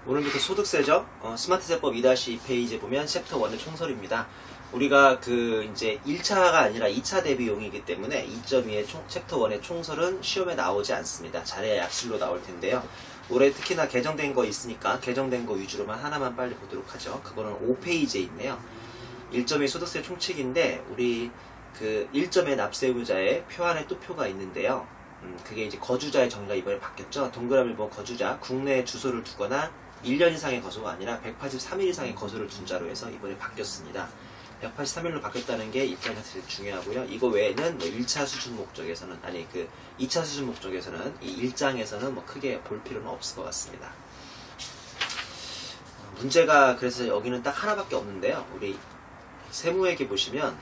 오늘부터 소득세죠. 스마트세법 2-2페이지 보면 챕터 1의 총설입니다. 우리가 이제 1차가 아니라 2차 대비용이기 때문에 2.2의 챕터 1의 총설은 시험에 나오지 않습니다. 자료의 약실로 나올 텐데요. 올해 특히나 개정된 거 있으니까 개정된 거 위주로만 하나만 빨리 보도록 하죠. 그거는 5페이지에 있네요. 1.2 소득세 총칙인데 우리 1점의 납세의무자의 표 안에 또 표가 있는데요. 그게 이제 거주자의 정의가 이번에 바뀌었죠. 동그라미 본 거주자, 국내에 주소를 두거나 1년 이상의 거소가 아니라 183일 이상의 거소를 둔 자로 해서 이번에 바뀌었습니다. 183일로 바뀌었다는 게 입장에서 제일 중요하고요. 이거 외에는 1차 수준 목적에서는, 2차 수준 목적에서는, 이 1장에서는 크게 볼 필요는 없을 것 같습니다. 문제가 그래서 여기는 딱 하나밖에 없는데요. 우리 세무회계 보시면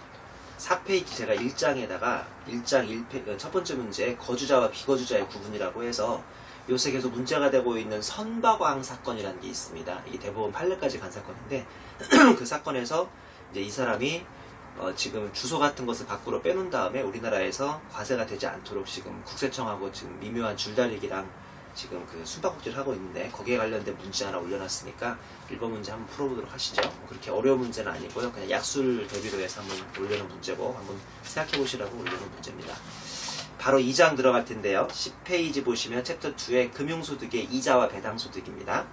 4페이지 제가 1장에다가 1장 1페이지 첫 번째 문제 거주자와 비거주자의 구분이라고 해서 요새 계속 문제가 되고 있는 선박왕 사건이라는 게 있습니다. 이게 대법원 판례까지 간 사건인데 그 사건에서 이제 이 사람이 지금 주소 같은 것을 밖으로 빼놓은 다음에 우리나라에서 과세가 되지 않도록 지금 국세청하고 지금 미묘한 줄다리기랑 지금 숨바꼭질을 하고 있는데 거기에 관련된 문제 하나 올려놨으니까 1번 문제 한번 풀어보도록 하시죠. 그렇게 어려운 문제는 아니고요. 그냥 약술 대비로 해서 한번 올려놓은 문제고 한번 생각해보시라고 올려놓은 문제입니다. 바로 2장 들어갈 텐데요. 10페이지 보시면 챕터 2의 금융소득의 이자와 배당소득입니다.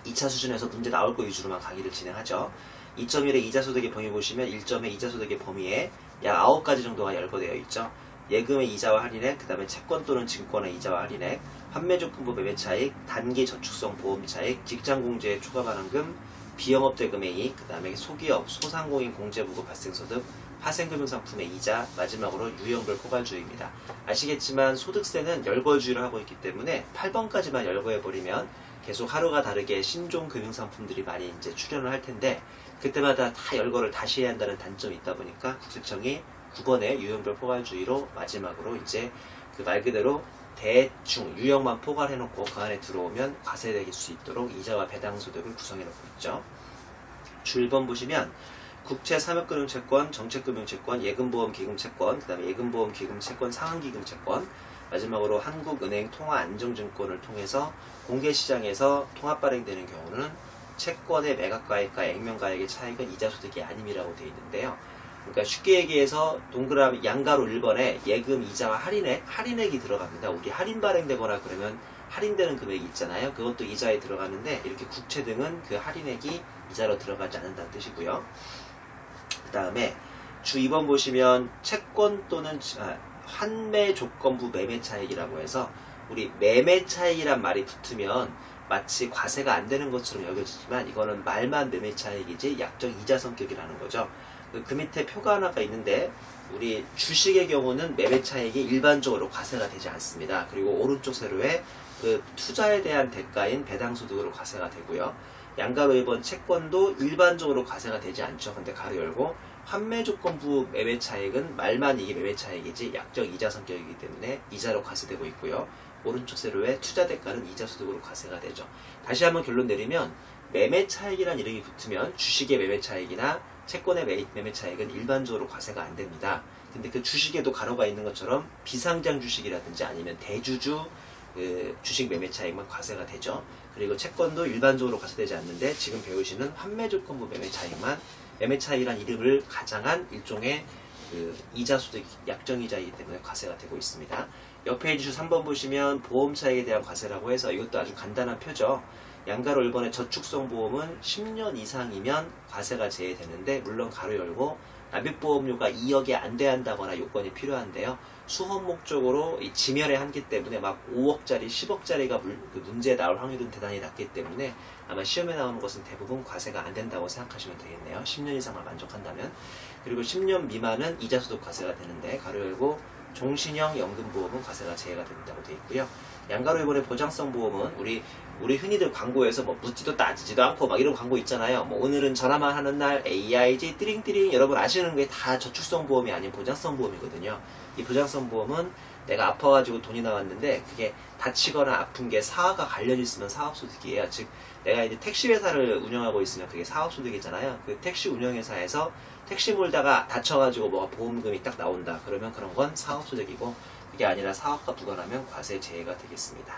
2차 수준에서 문제 나올 거 위주로만 강의를 진행하죠. 2.1의 이자소득의 범위 보시면 1점의 이자소득의 범위에 약 9가지 정도가 열거되어 있죠. 예금의 이자와 할인액, 그 다음에 채권 또는 증권의 이자와 할인액, 판매조건부 매매차익, 단기 저축성 보험차익, 직장공제의 초과반환금, 비영업대금의 이익, 그 다음에 소기업, 소상공인 공제부고 발생소득, 파생금융상품의 이자, 마지막으로 유형별 포괄주의입니다. 아시겠지만 소득세는 열거주의를 하고 있기 때문에 8번까지만 열거해버리면 계속 하루가 다르게 신종 금융상품들이 많이 이제 출현을 할 텐데 그때마다 다 열거를 다시 해야 한다는 단점이 있다 보니까 국세청이 9번의 유형별 포괄주의로 마지막으로 이제 말 그대로 대충 유형만 포괄해놓고 그 안에 들어오면 과세될 수 있도록 이자와 배당소득을 구성해놓고 있죠. 줄 1번 보시면 국채 삼협금융채권, 정책금융채권, 예금보험기금채권, 그 다음에 예금보험기금채권, 상환기금채권, 마지막으로 한국은행 통화안정증권을 통해서 공개시장에서 통합 발행되는 경우는 채권의 매각가액과 액면가액의 차익은 이자소득이 아님이라고 되어 있는데요. 그러니까 쉽게 얘기해서 동그라미 양가로 1번에 예금, 이자와 할인액이 들어갑니다. 우리 할인 발행되거나 그러면 할인되는 금액이 있잖아요. 그것도 이자에 들어가는데 이렇게 국채 등은 그 할인액이 이자로 들어가지 않는다는 뜻이고요. 그 다음에 주 2번 보시면 채권 또는 환매 조건부 매매차익이라고 해서 우리 매매차익이란 말이 붙으면 마치 과세가 안 되는 것처럼 여겨지지만 이거는 말만 매매차익이지 약정 이자 성격이라는 거죠. 그 밑에 표가 하나가 있는데 우리 주식의 경우는 매매차익이 일반적으로 과세가 되지 않습니다. 그리고 오른쪽 세로에 투자에 대한 대가인 배당소득으로 과세가 되고요. 양가로 1번 채권도 일반적으로 과세가 되지 않죠. 근데 가로 열고 환매조건부 매매차익은 말만 이게 매매차익이지 약정 이자 성격이기 때문에 이자로 과세되고 있고요. 오른쪽 세로에 투자대가는 이자소득으로 과세가 되죠. 다시 한번 결론 내리면 매매차익이란 이름이 붙으면 주식의 매매차익이나 채권의 매매차익은 일반적으로 과세가 안 됩니다. 근데 그 주식에도 가로가 있는 것처럼 비상장 주식이라든지 아니면 대주주 주식 매매차익만 과세가 되죠. 그리고 채권도 일반적으로 과세되지 않는데 지금 배우시는 환매조건부 매매차익만 매매차익이란 이름을 가장한 일종의 이자소득 약정이자이기 때문에 과세가 되고 있습니다. 옆 페이지 주 3번 보시면 보험차익에 대한 과세라고 해서 이것도 아주 간단한 표죠. 양가로 1번의 저축성 보험은 10년 이상이면 과세가 제외되는데 물론 가로 열고 납입보험료가 2억이 안 돼야 한다거나 요건이 필요한데요. 수험 목적으로 이 지면의 한계 때문에 막 5억짜리, 10억짜리가 문제에 나올 확률은 대단히 낮기 때문에 아마 시험에 나오는 것은 대부분 과세가 안 된다고 생각하시면 되겠네요. 10년 이상만 만족한다면. 그리고 10년 미만은 이자소득 과세가 되는데 가로 열고 종신형 연금보험은 과세가 제외가 된다고 되어 있고요. 양가로 1번의 보장성 보험은 우리 흔히들 광고에서 묻지도 따지지도 않고 막 이런 광고 있잖아요. 오늘은 전화만 하는 날 AIG 띠링띠링 여러분 아시는 게 다 저축성 보험이 아닌 보장성 보험이거든요. 이 보장성 보험은 내가 아파가지고 돈이 나왔는데 그게 다치거나 아픈 게 사업과 관련이 있으면 사업소득이에요. 즉 내가 이제 택시 회사를 운영하고 있으면 그게 사업소득이잖아요. 그 택시 운영회사에서 택시 몰다가 다쳐가지고 뭐가 보험금이 딱 나온다. 그러면 그런 건 사업소득이고 그게 아니라 사업과 무관하면 과세 제외가 되겠습니다.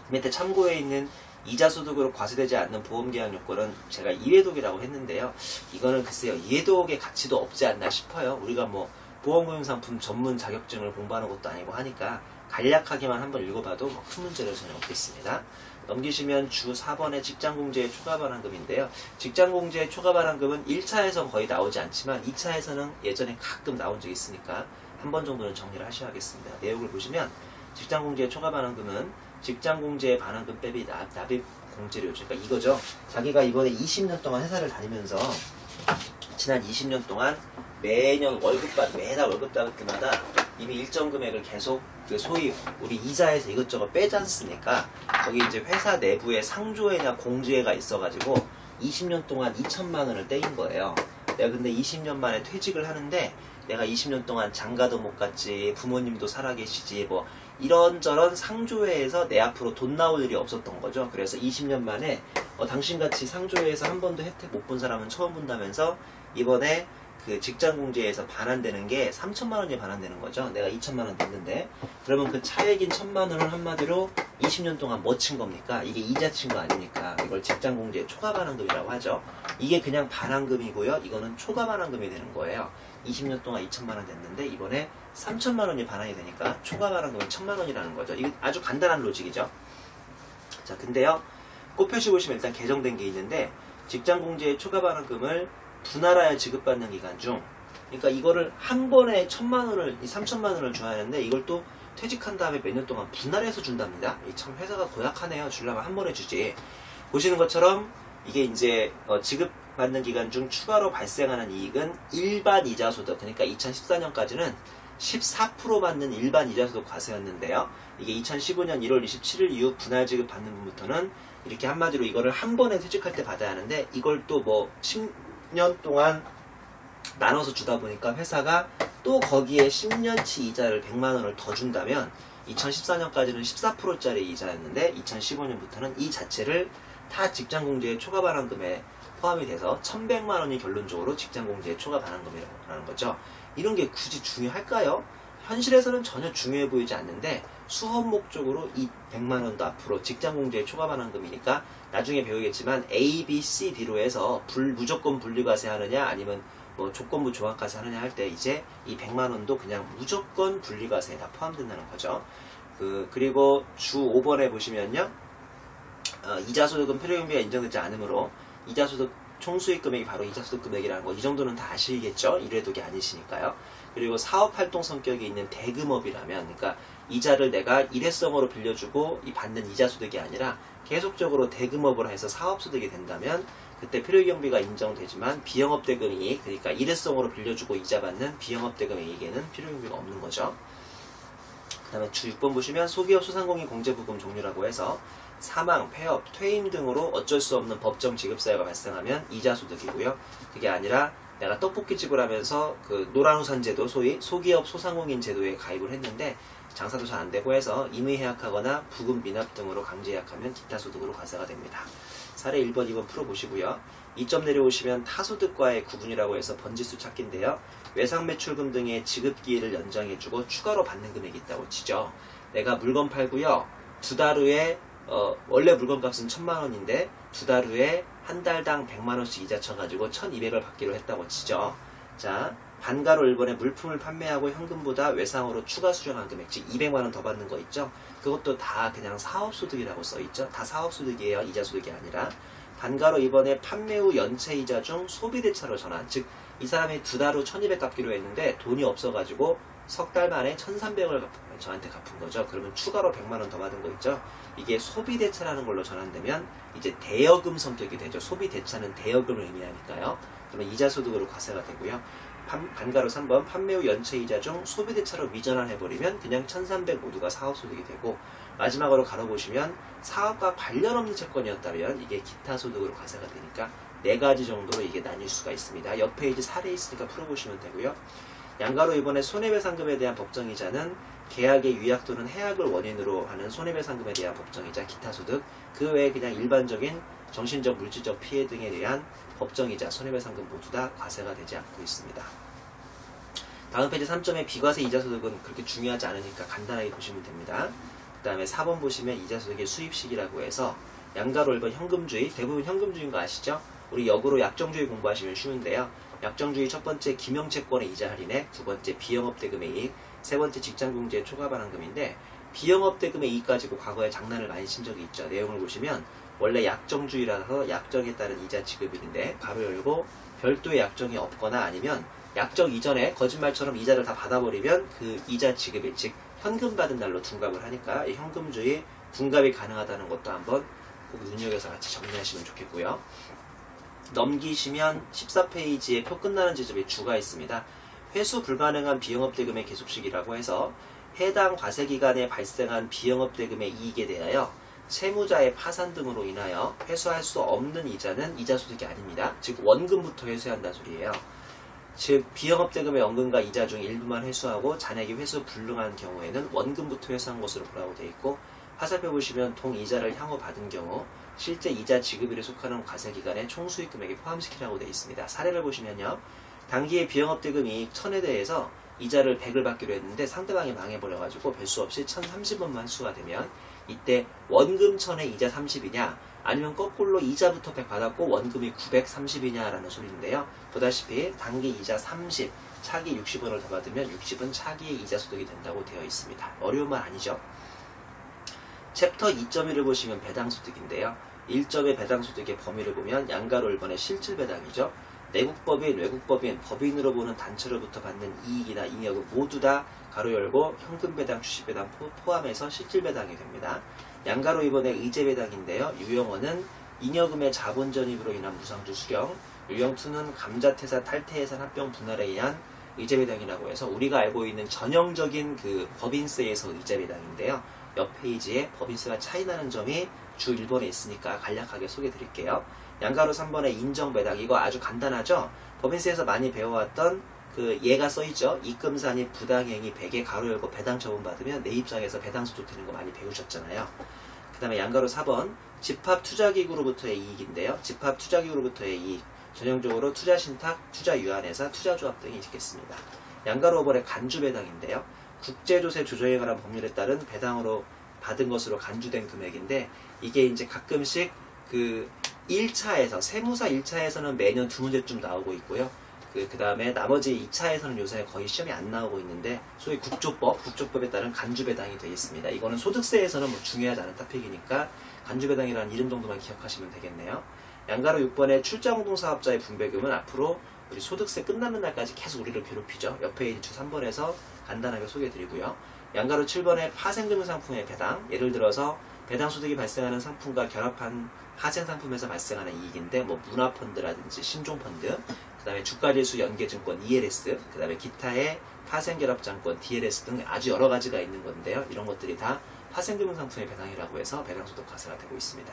밑에 참고에 있는 이자소득으로 과세되지 않는 보험계약 요건은 제가 이회독이라고 했는데요. 이거는 글쎄요, 이회독의 가치도 없지 않나 싶어요. 우리가 뭐 보험금융상품 전문 자격증을 공부하는 것도 아니고 하니까 간략하게만 한번 읽어봐도 뭐 큰 문제는 전혀 없겠습니다. 넘기시면 주 4번의 직장공제의 초과반환금인데요. 직장공제의 초과반환금은 1차에선 거의 나오지 않지만 2차에서는 예전에 가끔 나온 적이 있으니까 한 번 정도는 정리를 하셔야겠습니다. 내용을 보시면 직장공제의 초과반환금은 직장공제의 반환금 빼비 납입공제료, 그러니까 이거죠. 자기가 이번에 20년 동안 회사를 다니면서 지난 20년 동안 매년 매달 월급 받을 때마다 이미 일정 금액을 계속 그 소위 우리 이자에서 이것저것 빼지 않습니까? 거기 이제 회사 내부에 상조회나 공제회가 있어가지고 20년 동안 2천만 원을 떼인 거예요. 내가 근데 20년 만에 퇴직을 하는데 내가 20년 동안 장가도 못 갔지, 부모님도 살아계시지, 뭐 이런저런 상조회에서 내 앞으로 돈 나올 일이 없었던 거죠. 그래서 20년 만에 당신같이 상조회에서 한 번도 혜택 못 본 사람은 처음 본다면서 이번에 그 직장공제에서 반환되는 게 3천만 원이 반환되는 거죠. 내가 2천만 원 냈는데 그러면 그 차액인 1천만 원을 한마디로 20년 동안 뭐 친 겁니까? 이게 이자 친 거 아닙니까? 이걸 직장공제 초과반환금이라고 하죠. 이게 그냥 반환금이고요. 이거는 초과반환금이 되는 거예요. 20년 동안 2천만 원 냈는데 이번에 3천만 원이 반환이 되니까 초과반환금은 1천만 원이라는 거죠. 이게 아주 간단한 로직이죠. 자, 근데요, 꼽표시 보시면 일단 개정된 게 있는데 직장공제의 초과반환금을 분할하여 지급받는 기간 중, 그러니까 이거를 한 번에 1천만 원을, 3천만 원을 줘야 하는데 이걸 또 퇴직한 다음에 몇 년 동안 분할해서 준답니다. 이 참 회사가 고약하네요. 주려면 한 번에 주지. 보시는 것처럼 이게 이제 지급받는 기간 중 추가로 발생하는 이익은 일반 이자소득, 그러니까 2014년까지는 14% 받는 일반 이자소득 과세였는데요. 이게 2015년 1월 27일 이후 분할 지급 받는 분부터는 이렇게 한마디로 이거를 한 번에 퇴직할 때 받아야 하는데 이걸 또 뭐 10년 동안 나눠서 주다 보니까 회사가 또 거기에 10년치 이자를 100만 원을 더 준다면 2014년까지는 14%짜리 이자였는데 2015년부터는 이 자체를 타 직장공제의 초과반환금에 포함이 돼서 1100만 원이 결론적으로 직장공제의 초과반환금이라고 하는 거죠. 이런 게 굳이 중요할까요? 현실에서는 전혀 중요해 보이지 않는데 수험 목적으로 이 100만 원도 앞으로 직장공제의 초과반환금이니까 나중에 배우겠지만 A, B, C, D로 해서 무조건 분리과세 하느냐 아니면 뭐 조건부 종합과세 하느냐 할 때 이제 이 100만 원도 그냥 무조건 분리과세에 다 포함된다는 거죠. 그리고 주 5번에 보시면요. 이자소득은 필요경비가 인정되지 않으므로 이자소득 총수익 금액이 바로 이자소득 금액이라는 거 이 정도는 다 아시겠죠? 일회독이 아니시니까요. 그리고 사업활동 성격이 있는 대금업이라면, 그러니까 이자를 내가 일회성으로 빌려주고 이 받는 이자소득이 아니라 계속적으로 대금업을 해서 사업소득이 된다면 그때 필요경비가 인정되지만 비영업대금이익, 그러니까 일회성으로 빌려주고 이자 받는 비영업대금이익에는 필요경비가 없는 거죠. 그 다음에 주 6번 보시면 소기업 소상공인 공제부금 종류라고 해서 사망, 폐업, 퇴임 등으로 어쩔 수 없는 법정 지급사유가 발생하면 이자소득이고요. 그게 아니라 내가 떡볶이집을 하면서 그 노란우산 제도, 소위 소기업 소상공인 제도에 가입을 했는데 장사도 잘 안되고 해서 임의해약하거나 부금 미납 등으로 강제해약하면 기타 소득으로 과세가 됩니다. 사례 1번, 2번 풀어보시고요. 2점 내려오시면 타소득과의 구분이라고 해서 번지수 찾기인데요. 외상매출금 등의 지급기일을 연장해주고 추가로 받는 금액이 있다고 치죠. 내가 물건 팔고요. 2달 후에 원래 물건값은 1000만 원인데 2달 후에 한 달당 100만 원씩 이자 쳐가지고 1200을 받기로 했다고 치죠. 자, 반가로 1번에 물품을 판매하고 현금보다 외상으로 추가 수령한 금액, 즉 200만 원 더 받는 거 있죠. 그것도 다 그냥 사업소득이라고 써있죠. 다 사업소득이에요. 이자소득이 아니라. 반가로 2번에 판매 후 연체이자 중 소비대차로 전환, 즉 이 사람이 2달 후 1200 갚기로 했는데 돈이 없어가지고 석 달 만에 1300을 저한테 갚은 거죠. 그러면 추가로 100만 원 더 받은 거 있죠. 이게 소비대차라는 걸로 전환되면 이제 대여금 성격이 되죠. 소비대차는 대여금을 의미하니까요. 그러면 이자소득으로 과세가 되고요. 반가로 3번 판매 후 연체이자 중 소비대차로 미전환해버리면 그냥 1300 모두가 사업소득이 되고, 마지막으로 가로보시면 사업과 관련 없는 채권이었다면 이게 기타소득으로 과세가 되니까 4가지 정도로 이게 나뉠 수가 있습니다. 옆 페이지 사례 있으니까 풀어보시면 되고요. 양가로 이번에 손해배상금에 대한 법정이자는 계약의 위약 또는 해약을 원인으로 하는 손해배상금에 대한 법정이자 기타소득, 그 외에 그냥 일반적인 정신적, 물질적 피해 등에 대한 법정이자, 손해배상금 모두 다 과세가 되지 않고 있습니다. 다음 페이지 3점의 비과세 이자소득은 그렇게 중요하지 않으니까 간단하게 보시면 됩니다. 그 다음에 4번 보시면 이자소득의 수입식이라고 해서 양가로 1번 현금주의, 대부분 현금주의인 거 아시죠? 우리 역으로 약정주의 공부하시면 쉬운데요. 약정주의 첫 번째 김영채권의 이자 할인액, 두 번째 비영업대금의 이익, 세 번째 직장공제의 초과반환금인데 비영업대금의 이익 가지고 과거에 장난을 많이 친 적이 있죠. 내용을 보시면 원래 약정주의라서 약정에 따른 이자 지급일인데 가로 열고 별도의 약정이 없거나 아니면 약정 이전에 거짓말처럼 이자를 다 받아버리면 그 이자 지급일, 즉 현금 받은 날로 둔갑을 하니까 이 현금주의 둔갑이 가능하다는 것도 한번 꼭 눈여겨서 같이 정리하시면 좋겠고요. 넘기시면 14페이지에 표 끝나는 지점에 주가 있습니다. 회수 불가능한 비영업대금의 계속식이라고 해서 해당 과세기간에 발생한 비영업대금의 이익에 대하여 채무자의 파산 등으로 인하여 회수할 수 없는 이자는 이자소득이 아닙니다. 즉 원금부터 회수한다는 소리예요. 즉 비영업대금의 원금과 이자 중 일부만 회수하고 잔액이 회수 불능한 경우에는 원금부터 회수한 것으로 보라고 되어 있고, 화살표 보시면 동이자를 향후 받은 경우 실제 이자 지급일에 속하는 과세기간의 총수익 금액에 포함시키라고 되어 있습니다. 사례를 보시면요. 당기의 비영업대금 이익 1000에 대해서 이자를 100을 받기로 했는데 상대방이 망해버려가지고 별수 없이 1030원만 수가 되면 이때 원금 1000에 이자 30이냐 아니면 거꾸로 이자부터 100 받았고 원금이 930이냐 라는 소리인데요. 보다시피 당기 이자 30, 차기 60원을 더 받으면 60은 차기의 이자 소득이 된다고 되어 있습니다. 어려운 말 아니죠? 챕터 2.1을 보시면 배당소득인데요. 1점의 배당소득의 범위를 보면 양가로 1번의 실질배당이죠. 내국법인, 외국법인, 법인으로 보는 단체로부터 받는 이익이나 잉여금 모두 다 가로 열고 현금배당, 주식배당 포함해서 실질배당이 됩니다. 양가로 2번의 의제배당인데요. 유형원은 잉여금의 자본전입으로 인한 무상주 수령, 유형2는 감자퇴사, 탈퇴해산, 합병, 분할에 의한 의제배당이라고 해서 우리가 알고 있는 전형적인 그 법인세에서 의제배당인데요. 옆 페이지에 법인세가 차이나는 점이 주 1번에 있으니까 간략하게 소개해 드릴게요. 양가로 3번의 인정배당, 이거 아주 간단하죠? 법인세에서 많이 배워왔던 그 예가 써있죠? 입금산이 부당행위 100에 가로 열고 배당 처분받으면 내 입장에서 배당소득 되는 거 많이 배우셨잖아요. 그 다음에 양가로 4번 집합투자기구로부터의 이익인데요. 집합투자기구로부터의 이익, 전형적으로 투자신탁, 투자유한회사, 투자조합 등이 있겠습니다. 양가로 5번의 간주배당인데요. 국제조세 조정에 관한 법률에 따른 배당으로 받은 것으로 간주된 금액인데 이게 이제 가끔씩 그 1차에서 세무사 1차에서는 매년 2문제쯤 나오고 있고요. 그 다음에 나머지 2차에서는 요새 거의 시험이 안 나오고 있는데 소위 국조법에 따른 간주배당이 되어 있습니다. 이거는 소득세에서는 뭐 중요하지 않은 토픽이니까 간주배당이라는 이름 정도만 기억하시면 되겠네요. 양가로 6번의 출자공동사업자의 분배금은 앞으로 우리 소득세 끝나는 날까지 계속 우리를 괴롭히죠. 옆 페이지 주 3번에서 간단하게 소개해드리고요. 양가로 7번의 파생금융상품의 배당, 예를 들어서 배당소득이 발생하는 상품과 결합한 파생상품에서 발생하는 이익인데 뭐 문화펀드라든지 신종펀드, 그 다음에 주가지수 연계증권 ELS, 그 다음에 기타의 파생결합장권 DLS 등 아주 여러 가지가 있는 건데요. 이런 것들이 다 파생금융상품의 배당이라고 해서 배당소득 과세가 되고 있습니다.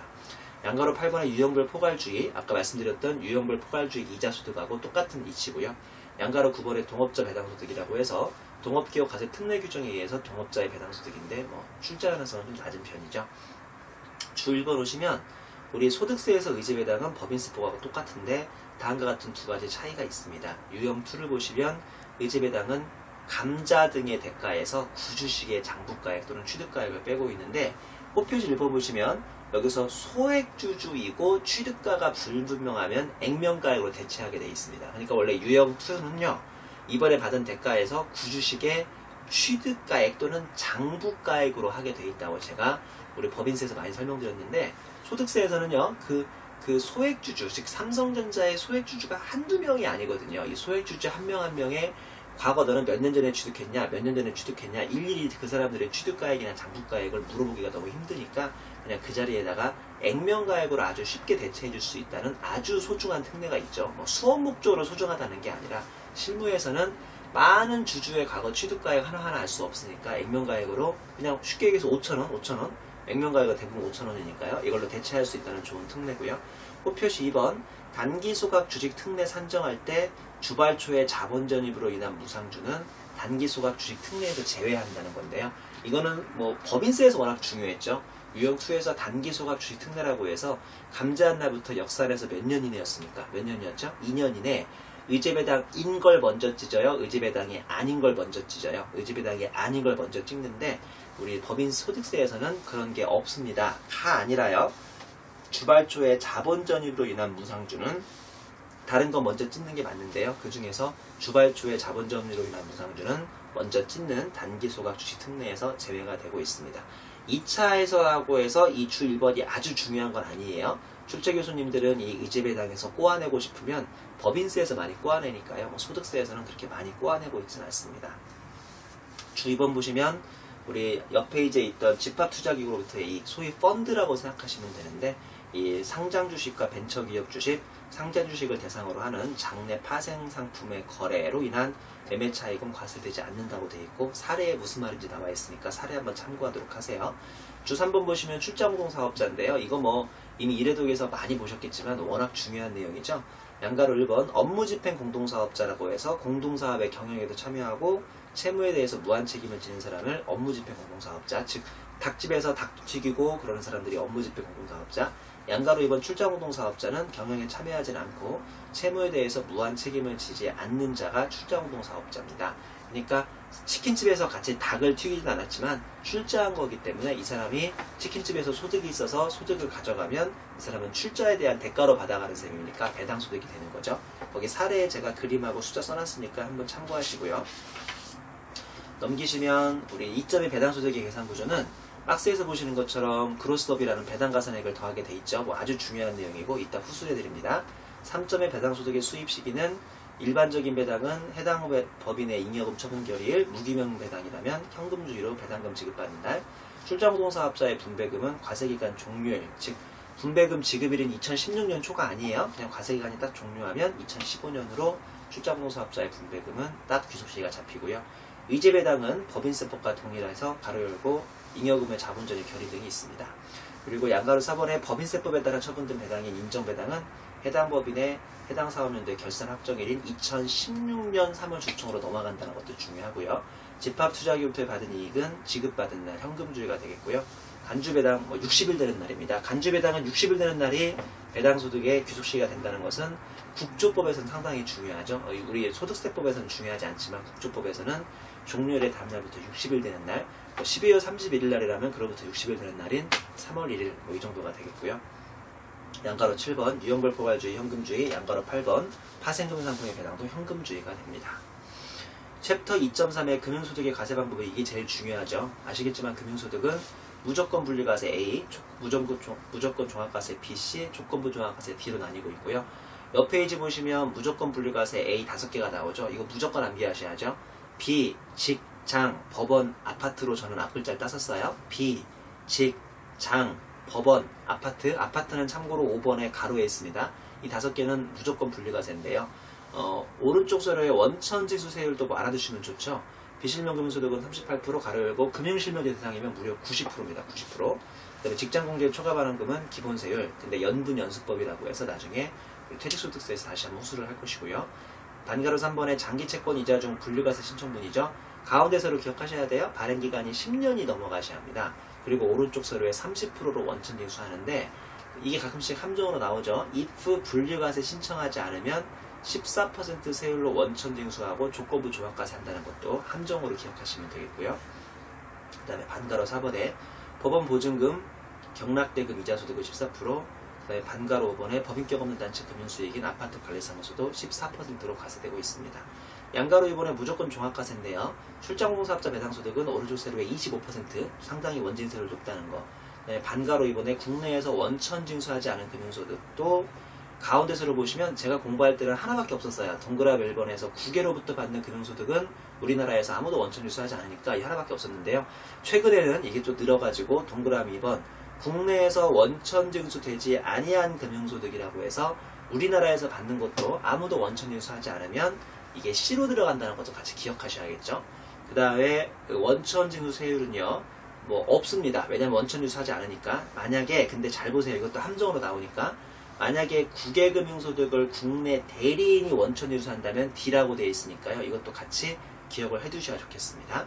양가로 8번의 유형별 포괄주의, 아까 말씀드렸던 유형별 포괄주의 이자소득하고 똑같은 이치고요. 양가로 9번의 동업자 배당소득이라고 해서 동업기업 과세 특례 규정에 의해서 동업자의 배당소득인데 뭐 출자 가능성은 좀 낮은 편이죠. 주 1번 오시면 우리 소득세에서 의제배당은 법인세법하고 똑같은데 다음과 같은 두 가지 차이가 있습니다. 유형 2를 보시면 의제배당은 감자 등의 대가에서 구주식의 장부가액 또는 취득가액을 빼고 있는데 호표지 1번 보시면 여기서 소액주주이고 취득가가 불분명하면 액면가액으로 대체하게 되어 있습니다. 그러니까 원래 유형 2는요. 이번에 받은 대가에서 구주식의 취득가액 또는 장부가액으로 하게 되어 있다고 제가 우리 법인세에서 많이 설명드렸는데 소득세에서는요. 그 소액주주, 즉 삼성전자의 소액주주가 한두 명이 아니거든요. 이 소액주주 한 명 한 명의 과거 너는 몇 년 전에 취득했냐, 몇 년 전에 취득했냐, 일일이 그 사람들의 취득가액이나 장부가액을 물어보기가 너무 힘드니까 그냥 그 자리에다가 액면가액으로 아주 쉽게 대체해 줄 수 있다는 아주 소중한 특례가 있죠. 뭐 수업 목적으로 소중하다는 게 아니라 실무에서는 많은 주주의 과거 취득가액 하나하나 알 수 없으니까 액면가액으로 그냥 쉽게 얘기해서 5,000원, 액면가액은 대부분 5,000원이니까요. 이걸로 대체할 수 있다는 좋은 특례고요. 호표시 2번 단기소각 주식 특례 산정할 때 주발초의 자본전입으로 인한 무상주는 단기소각 주식 특례에서 제외한다는 건데요. 이거는 뭐 법인세에서 워낙 중요했죠. 유형2에서 단기소각 주식 특례라고 해서 감자한 날부터 역산해서 몇 년 이내였습니까? 몇 년이었죠? 2년 이내 의제배당인 걸 먼저 찢어요? 의제배당이 아닌 걸 먼저 찢어요? 의제배당이 아닌 걸 먼저 찍는데 우리 법인 소득세에서는 그런 게 없습니다. 다 아니라요. 주발초의 자본 전입으로 인한 무상주는 다른 거 먼저 찢는 게 맞는데요. 그 중에서 주발초의 자본 전입으로 인한 무상주는 먼저 찢는 단기소각 주식 특례에서 제외가 되고 있습니다. 2차에서라고 해서 이 주 1번이 아주 중요한 건 아니에요. 출제 교수님들은 이 의제배당에서 꼬아내고 싶으면 법인세에서 많이 꼬아내니까요. 소득세에서는 그렇게 많이 꼬아내고 있지는 않습니다. 주 2번 보시면 우리 옆 페이지에 있던 집합투자기구로부터의 이익, 소위 펀드라고 생각하시면 되는데, 이 상장 주식과 벤처기업 주식, 상장 주식을 대상으로 하는 장내 파생 상품의 거래로 인한 매매 차익은 과세되지 않는다고 되어 있고, 사례에 무슨 말인지 나와 있으니까 사례 한번 참고하도록 하세요. 주 3번 보시면 출자공동 사업자인데요. 이거 뭐 이미 이래독에서 많이 보셨겠지만 워낙 중요한 내용이죠. 양가로 1번 업무집행 공동사업자라고 해서 공동사업의 경영에도 참여하고 채무에 대해서 무한 책임을 지는 사람을 업무집행 공동사업자, 즉 닭집에서 닭도 튀기고 그러는 사람들이 업무집행 공동사업자. 양가로 2번 출자공동사업자는 경영에 참여하지 않고 채무에 대해서 무한 책임을 지지 않는 자가 출자공동사업자입니다. 그러니까 치킨집에서 같이 닭을 튀기진 않았지만 출자한 거기 때문에 이 사람이 치킨집에서 소득이 있어서 소득을 가져가면 이 사람은 출자에 대한 대가로 받아가는 셈이니까 배당소득이 되는 거죠. 거기 사례에 제가 그림하고 숫자 써놨으니까 한번 참고하시고요. 넘기시면 우리 2점의 배당소득의 계산구조는 박스에서 보시는 것처럼 그로스업이라는 배당가산액을 더하게 돼 있죠. 뭐 아주 중요한 내용이고 이따 후술해 드립니다. 3점의 배당소득의 수입 시기는 일반적인 배당은 해당 법인의 잉여금 처분 결의일, 무기명 배당이라면 현금주의로 배당금 지급받는 날, 출자공동사업자의 분배금은 과세기간 종료일, 즉 분배금 지급일인 2016년 초가 아니에요. 그냥 과세기간이 딱 종료하면 2015년으로 출자공동사업자의 분배금은 딱 귀속시기가 잡히고요. 의제배당은 법인세법과 동일해서 가로 열고 잉여금의 자본전입 결의 등이 있습니다. 그리고 양가로 4번의 법인세법에 따라 처분된 배당인 인정배당은 해당 법인의 해당 사업연도의 결산 확정일인 2016년 3월 주총으로 넘어간다는 것도 중요하고요. 집합투자기부터 받은 이익은 지급받은 날 현금주의가 되겠고요. 간주배당 60일 되는 날입니다. 간주배당은 60일 되는 날이 배당소득의 귀속시기가 된다는 것은 국조법에서는 상당히 중요하죠. 우리 소득세법에서는 중요하지 않지만 국조법에서는 종료일의 다음 날부터 60일 되는 날, 12월 31일 날이라면 그로부터 60일 되는 날인 3월 1일 이 정도가 되겠고요. 양가로 7번 유형별 포괄주의 현금주의, 양가로 8번 파생금상품의 배당도 현금주의가 됩니다. 챕터 2.3의 금융소득의 과세 방법이 이게 제일 중요하죠. 아시겠지만 금융소득은 무조건 분리과세 A, 무조건 종합과세 B, C, 조건부 종합과세 D로 나뉘고 있고요. 옆 페이지 보시면 무조건 분리과세 A 5개가 나오죠. 이거 무조건 암기하셔야죠. 비, 직, 장, 법원, 아파트로 저는 앞글자를 땄었어요. 비, 직, 장, 법원, 아파트. 아파트는 참고로 5번에 가로에 있습니다. 이 5개는 무조건 분리과세인데요. 오른쪽 서류의 원천징수세율도 뭐 알아두시면 좋죠. 비실명 금융소득은 38%, 가로 열고 금융실명 대상이면 무려 90%입니다. 90%. 그다음에 직장공제 초과반환금은 기본세율. 근데 연분연수법이라고 해서 나중에 퇴직소득세에서 다시 한번 호수를 할 것이고요. 단가로 3번의 장기채권 이자 중 분류과세 신청분이죠. 가운데 서류 기억하셔야 돼요. 발행기간이 10년이 넘어가셔야 합니다. 그리고 오른쪽 서류에 30%로 원천징수하는데 이게 가끔씩 함정으로 나오죠. if 분류과세 신청하지 않으면 14% 세율로 원천징수하고 조건부 종합과세 한다는 것도 함정으로 기억하시면 되겠고요. 그 다음에 반가로 4번에 법원 보증금, 경락대금 이자소득은 14%, 그 다음에 반가로 5번에 법인격 없는 단체 금융수익인 아파트 관리사무소도 14%로 과세되고 있습니다. 양가로 2번에 무조건 종합과세인데요. 출자공동사업자 배당소득은 오른쪽 세로의 25%, 상당히 원진세율 높다는 거. 반가로 2번에 국내에서 원천징수하지 않은 금융소득도 가운데 서로 보시면 제가 공부할 때는 하나밖에 없었어요. 동그라미 1번에서 9개로부터 받는 금융소득은 우리나라에서 아무도 원천징수하지 않으니까 이 하나밖에 없었는데요. 최근에는 이게 좀 늘어가지고 동그라미 2번 국내에서 원천징수되지 아니한 금융소득이라고 해서 우리나라에서 받는 것도 아무도 원천징수하지 않으면 이게 C로 들어간다는 것도 같이 기억하셔야겠죠. 그 다음에 원천징수세율은요 뭐 없습니다. 왜냐면 원천징수하지 않으니까. 만약에 근데 잘 보세요. 이것도 함정으로 나오니까 만약에 국외금융소득을 국내 대리인이 원천징수한다면 D라고 되어 있으니까요. 이것도 같이 기억을 해두셔야 좋겠습니다.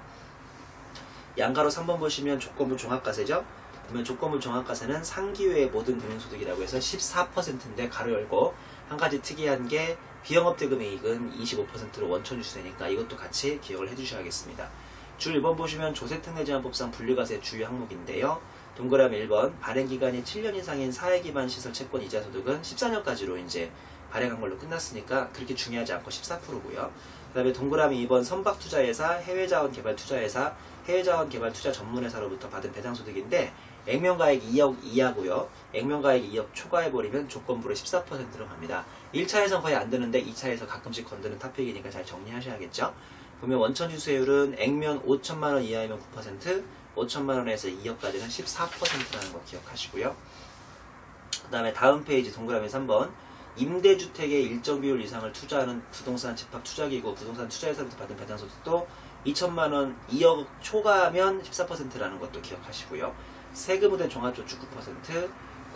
양가로 3번 보시면 조건부 종합과세죠. 그러면 조건부 종합과세는 상기외의 모든 금융소득이라고 해서 14%인데 가로 열고 한 가지 특이한 게 비영업대금의 이익은 25%로 원천징수되니까 이것도 같이 기억을 해주셔야겠습니다. 줄 1번 보시면 조세특례제한법상 분류과세 주요 항목인데요. 동그라미 1번 발행기간이 7년 이상인 사회기반 시설 채권 이자 소득은 14년까지로 이제 발행한 걸로 끝났으니까 그렇게 중요하지 않고 14%고요. 그 다음에 동그라미 2번 선박투자회사, 해외자원개발투자회사, 해외자원개발투자 전문회사로부터 받은 배당소득인데 액면가액 2억 이하고요. 액면가액 2억 초과해버리면 조건부로 14%로 갑니다. 1차에선 거의 안 드는데 2차에서 가끔씩 건드는 탑픽이니까 잘 정리하셔야겠죠. 그러면 원천지 수혜율은 액면 5천만원 이하이면 9%, 5천만원에서 2억까지는 14%라는 거 기억하시고요. 그 다음에 다음 페이지 동그라미 3번 임대주택의 일정 비율 이상을 투자하는 부동산 집합투자기구, 부동산 투자회사로부터 받은 배당소득도 2천만원 2억 초과하면 14%라는 것도 기억하시고요. 세금으로 된 종합저축 9%,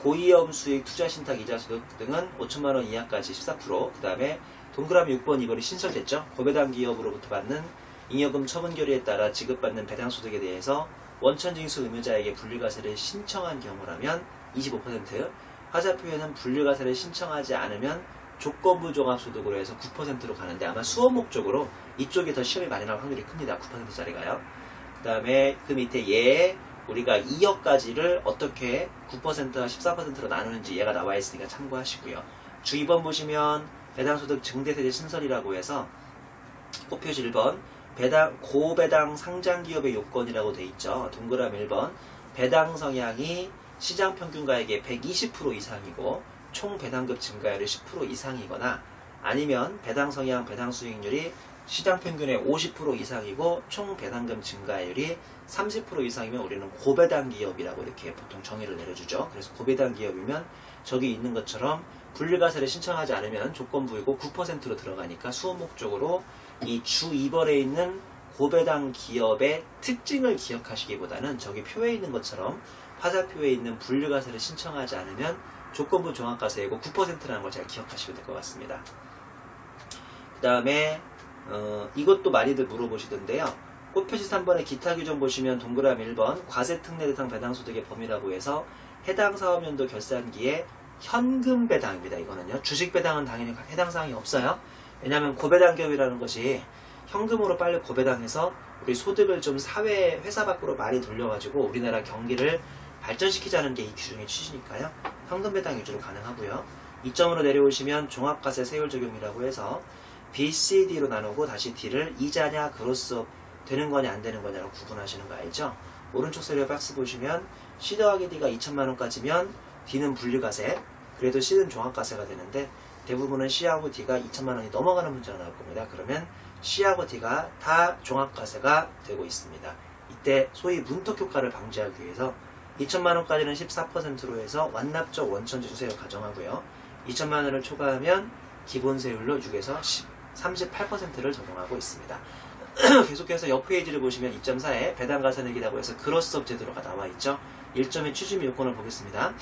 고위험 수익 투자신탁 이자 소득 등은 5천만원 이하까지 14%, 그 다음에 동그라미 6번 2번이 신설됐죠. 고배당 기업으로부터 받는 잉여금 처분 결의에 따라 지급받는 배당소득에 대해서 원천징수 의무자에게 분리과세를 신청한 경우라면 25%, 화살표에는 분리과세를 신청하지 않으면 조건부 종합소득으로 해서 9%로 가는데 아마 수업 목적으로 이쪽이 더 시험이 많이 나올 확률이 큽니다. 9%짜리가요. 그 다음에 그 밑에 얘 우리가 2억까지를 어떻게 9%와 14%로 나누는지 얘가 나와 있으니까 참고하시고요. 주 2번 보시면 배당소득 증대세제 신설이라고 해서 꽃표지 1번 고배당 상장기업의 요건이라고 돼 있죠. 동그라미 1번 배당 성향이 시장 평균가액의 120% 이상이고 총 배당급 증가율이 10% 이상이거나 아니면 배당 성향 배당 수익률이 시장 평균의 50% 이상이고 총 배당금 증가율이 30% 이상이면 우리는 고배당 기업이라고 이렇게 보통 정의를 내려주죠. 그래서 고배당 기업이면 저기 있는 것처럼 분리과세를 신청하지 않으면 조건부이고 9%로 들어가니까 수업 목적으로 이 주 2번에 있는 고배당 기업의 특징을 기억하시기보다는 저기 표에 있는 것처럼 화살표에 있는 분리과세를 신청하지 않으면 조건부 종합과세이고 9%라는 걸 잘 기억하시면 될 것 같습니다. 그 다음에 이것도 많이들 물어보시던데요. 꽃표지 3번의 기타 규정 보시면 동그라미 1번 과세특례 대상 배당소득의 범위라고 해서 해당 사업연도 결산기에 현금 배당입니다. 이거는요. 주식 배당은 당연히 해당 사항이 없어요. 왜냐하면 고배당 기업이라는 것이 현금으로 빨리 고배당해서 우리 소득을 좀 사회 회사 밖으로 많이 돌려가지고 우리나라 경기를 발전시키자는 게 이 규정의 취지니까요. 현금 배당 위주로 가능하고요. 이점으로 내려오시면 종합과세 세율 적용이라고 해서 B, C, D로 나누고 다시 D를 이자냐 그로스업 되는 거냐 안 되는 거냐로 구분하시는 거 알죠? 오른쪽 세로 박스 보시면 C 더하기 D가 2천만원까지면 D는 분리과세, 그래도 C는 종합과세가 되는데 대부분은 C하고 D가 2천만원이 넘어가는 문제가 나올 겁니다. 그러면 C하고 D가 다 종합과세가 되고 있습니다. 이때 소위 문턱 효과를 방지하기 위해서 2천만원까지는 14%로 해서 완납적 원천지 수세율 가정하고요. 2천만원을 초과하면 기본세율로 6에서 38%를 적용하고 있습니다. 계속해서 옆 페이지를 보시면 2.4에 배당가산액이라고 해서 그로스업 제도가 나와 있죠. 1점의 취지 및 요건을 보겠습니다.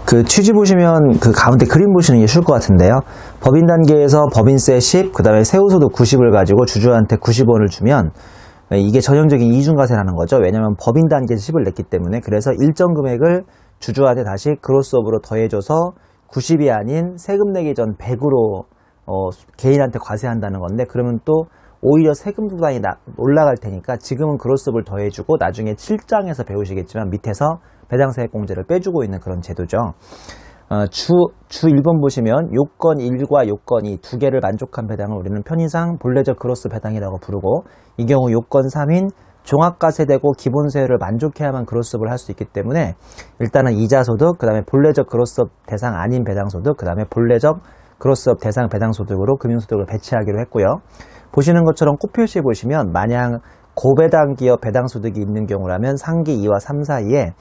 그 취지 보시면 그 가운데 그림 보시는 게 쉬울 것 같은데요. 법인 단계에서 법인세 10, 그 다음에 세후소득 90을 가지고 주주한테 90원을 주면 이게 전형적인 이중과세라는 거죠. 왜냐하면 법인 단계에서 10을 냈기 때문에. 그래서 일정 금액을 주주한테 다시 그로스업으로 더해줘서 90이 아닌 세금 내기 전 100으로 개인한테 과세한다는 건데, 그러면 또 오히려 세금 부담이 올라갈 테니까 지금은 그로스업을 더해주고 나중에 7장에서 배우시겠지만 밑에서 배당세액공제를 빼주고 있는 그런 제도죠. 주 1번 보시면 요건 1과 요건 2 두 개를 만족한 배당을 우리는 편의상 본래적 그로스 배당이라고 부르고, 이 경우 요건 3인 종합과세되고 기본세율을 만족해야만 그로스업을 할 수 있기 때문에 일단은 이자소득, 그 다음에 본래적 그로스업 대상 아닌 배당소득, 그 다음에 본래적 그로스업 대상 배당소득으로 금융소득을 배치하기로 했고요. 보시는 것처럼 꽃표시에 보시면 만약 고배당 기업 배당소득이 있는 경우라면 상기 2와 3 사이에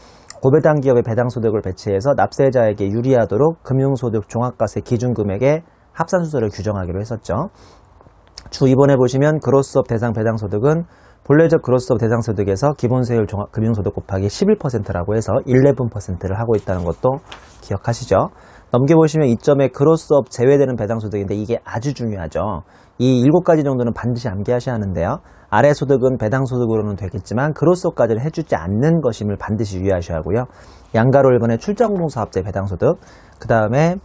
고배당 기업의 배당소득을 배치해서 납세자에게 유리하도록 금융소득 종합과세 기준금액의 합산수수를 규정하기로 했었죠. 주 2번에 보시면 그로스업 대상 배당소득은 본래적 그로스업 대상소득에서 기본세율 금융소득 곱하기 11%라고 해서 11%를 하고 있다는 것도 기억하시죠. 넘겨보시면 이점에 그로스업 제외되는 배당소득인데 이게 아주 중요하죠. 이 7가지 정도는 반드시 암기하셔야 하는데요. 아래 소득은 배당소득으로는 되겠지만 그로스업까지는 해주지 않는 것임을 반드시 유의하셔야 하고요. 양가로 1번에 출장공사업자 배당소득, 그 다음에